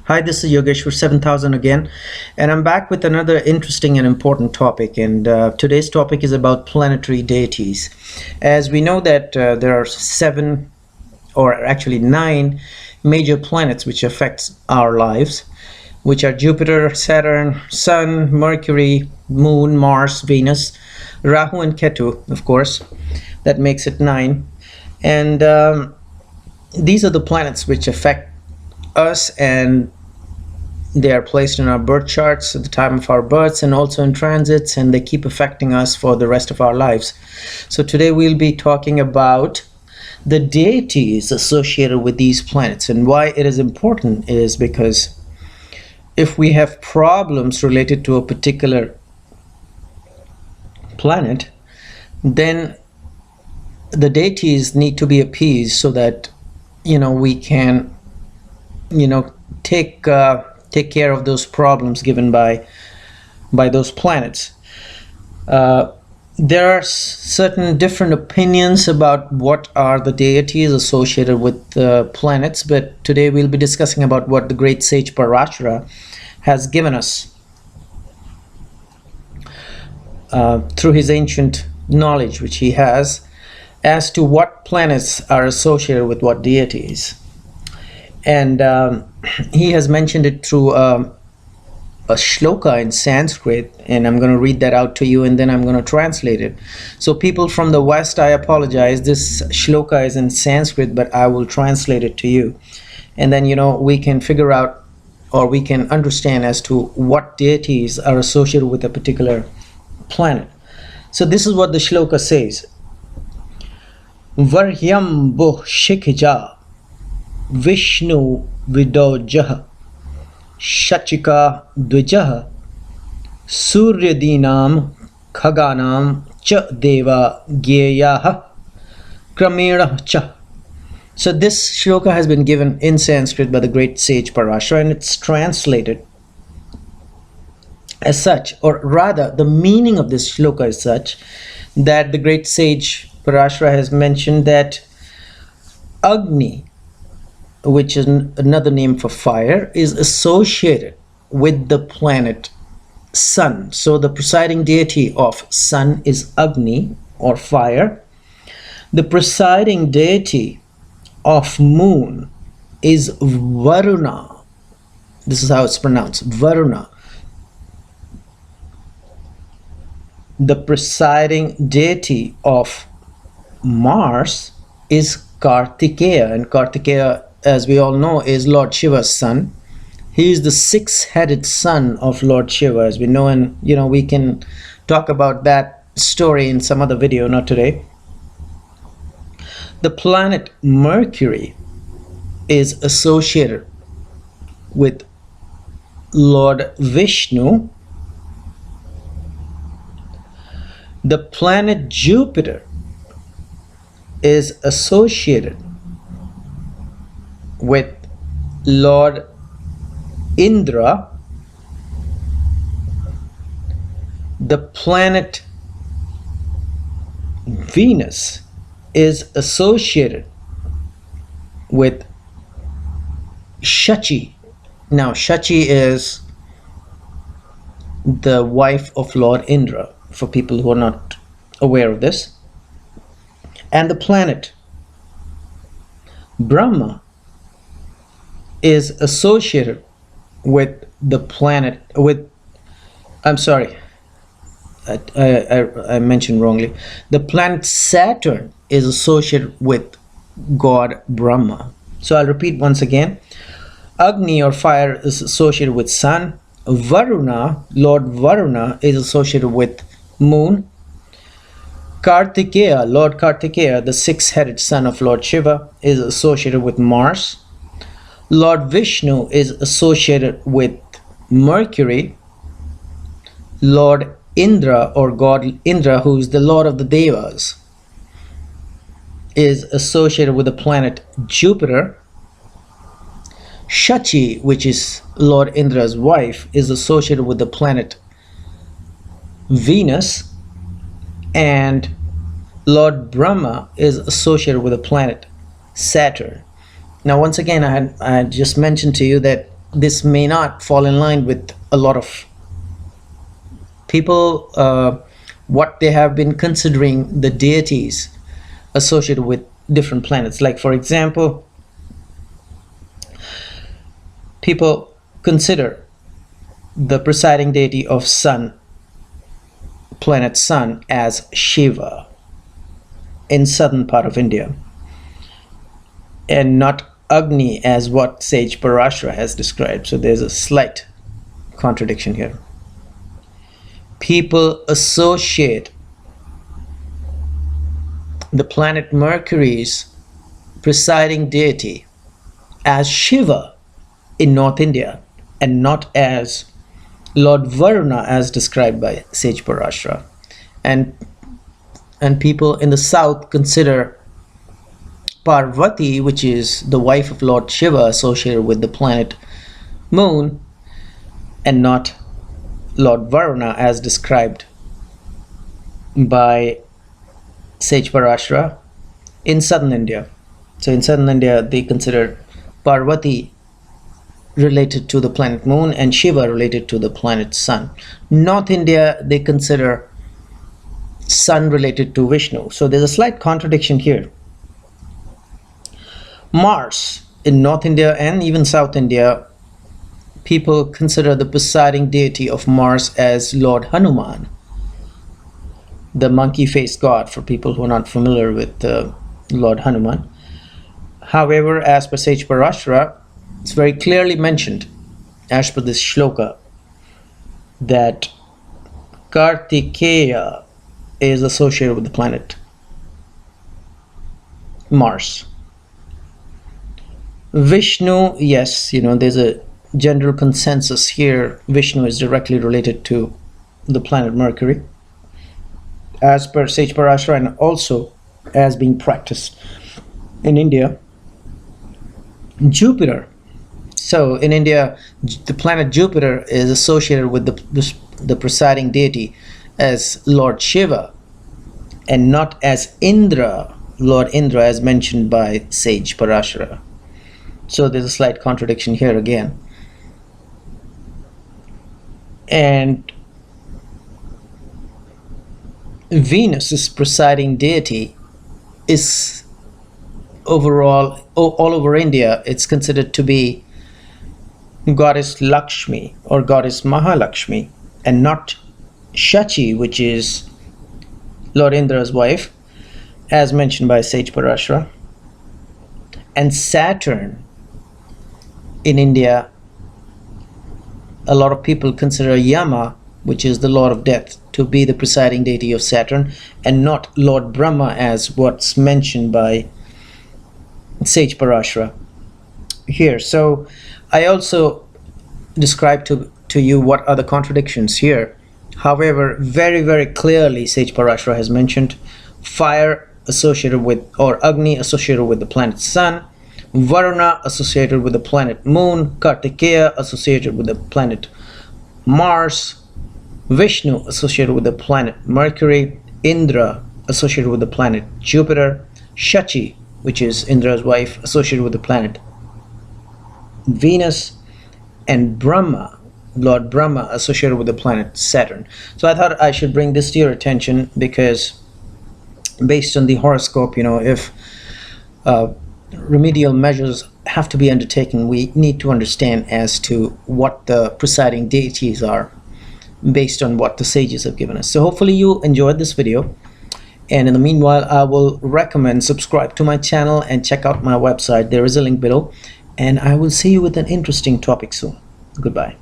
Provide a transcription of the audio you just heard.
Hi, this is Yogeshwar 7000 again, and I'm back with another interesting and important topic. And today's topic is about planetary deities. As we know that there are seven, or actually nine, major planets which affects our lives, which are Jupiter, Saturn, Sun, Mercury, Moon, Mars, Venus, Rahu, and Ketu, of course. That makes it nine. And these are the planets which affect us, and they are placed in our birth charts at the time of our births and also in transits, and they keep affecting us for the rest of our lives. So today we'll be talking about the deities associated with these planets. And why it is important is because if we have problems related to a particular planet, then the deities need to be appeased so that we can take care of those problems given by those planets. There are certain different opinions about what are the deities associated with the planets, but today we'll be discussing about what the great sage Parashara has given us through his ancient knowledge which he has as to what planets are associated with what deities. And he has mentioned it through a shloka in Sanskrit, and I'm going to read that out to you and then I'm going to translate it. So people from the West, I apologize, this shloka is in Sanskrit, but I will translate it to you. And then, we can figure out, or we can understand as to what deities are associated with a particular planet. So this is what the shloka says. Varyam buh shikhja Vishnu Vidojah Shachika Dvijah Suryadinam Khaganam Cha Deva Gyeyah Kramena Cha. So this shloka has been given in Sanskrit by the great sage Parashara, and it's translated as such, or rather the meaning of this shloka is such that the great sage Parashara has mentioned that Agni, which is another name for fire, is associated with the planet Sun. So the presiding deity of Sun is Agni, or fire. The presiding deity of Moon is Varuna. This is how it's pronounced, Varuna. The presiding deity of Mars is Kartikeya, and Kartikeya, as we all know, is Lord Shiva's son. He is the six-headed son of Lord Shiva, as we know, and we can talk about that story in some other video, not today. The planet Mercury is associated with Lord Vishnu. The planet Jupiter is associated with Lord Indra. The planet Venus is associated with Shachi. Now, Shachi is the wife of Lord Indra, for people who are not aware of this. And the planet Brahma is associated with the planet I mentioned wrongly. The planet Saturn is associated with God Brahma. So I'll repeat once again. Agni, or fire, is associated with Sun. Varuna, Lord Varuna, is associated with Moon. Kartikeya, Lord Kartikeya, the six-headed son of Lord Shiva, is associated with Mars. Lord Vishnu is associated with Mercury. Lord Indra, or God Indra, who is the Lord of the Devas, is associated with the planet Jupiter. Shachi, which is Lord Indra's wife, is associated with the planet Venus. And Lord Brahma is associated with the planet Saturn. Now, once again, I had just mentioned to you that this may not fall in line with a lot of people, what they have been considering the deities associated with different planets. Like, for example, people consider the presiding deity of sun, planet sun, as Shiva in southern part of India, and not Agni as what sage Parashara has described. So there's a slight contradiction here. People associate the planet Mercury's presiding deity as Shiva in North India, and not as Lord Varuna as described by sage Parashara. And people in the south consider Parvati, which is the wife of Lord Shiva, associated with the planet moon, and not Lord Varuna as described by sage Parashara in southern India. So in southern India, they consider Parvati related to the planet moon and Shiva related to the planet sun. North India, they consider sun related to Vishnu. So there's a slight contradiction here. Mars in North India and even South India, people consider the presiding deity of Mars as Lord Hanuman, the monkey-faced god, for people who are not familiar with Lord Hanuman. However, as per sage Parashara, it's very clearly mentioned, as per this shloka, that Kartikeya is associated with the planet Mars. Vishnu, yes, there's a general consensus here. Vishnu is directly related to the planet Mercury, as per sage Parashara, and also as being practiced in India. Jupiter. So in India, the planet Jupiter is associated with the presiding deity as Lord Shiva, and not as Indra, Lord Indra, as mentioned by sage Parashara. So there's a slight contradiction here again. And Venus's presiding deity is overall, all over India, it's considered to be goddess Lakshmi or goddess Mahalakshmi, and not Shachi, which is Lord Indra's wife, as mentioned by sage Parashara. And Saturn in India, a lot of people consider Yama, which is the lord of death, to be the presiding deity of Saturn, and not Lord Brahma as what's mentioned by sage Parashara here. So I also described to you what are the contradictions here. However, very, very clearly sage Parashara has mentioned fire associated with, or Agni associated with the planet sun, Varuna associated with the planet moon, Kartikeya associated with the planet Mars, Vishnu associated with the planet Mercury, Indra associated with the planet Jupiter, Shachi, which is Indra's wife, associated with the planet Venus, and Brahma, Lord Brahma, associated with the planet Saturn. So I thought I should bring this to your attention, because based on the horoscope, if remedial measures have to be undertaken, we need to understand as to what the presiding deities are based on what the sages have given us. So hopefully you enjoyed this video, and in the meanwhile, I will recommend subscribe to my channel and check out my website. There is a link below, and I will see you with an interesting topic soon. Goodbye.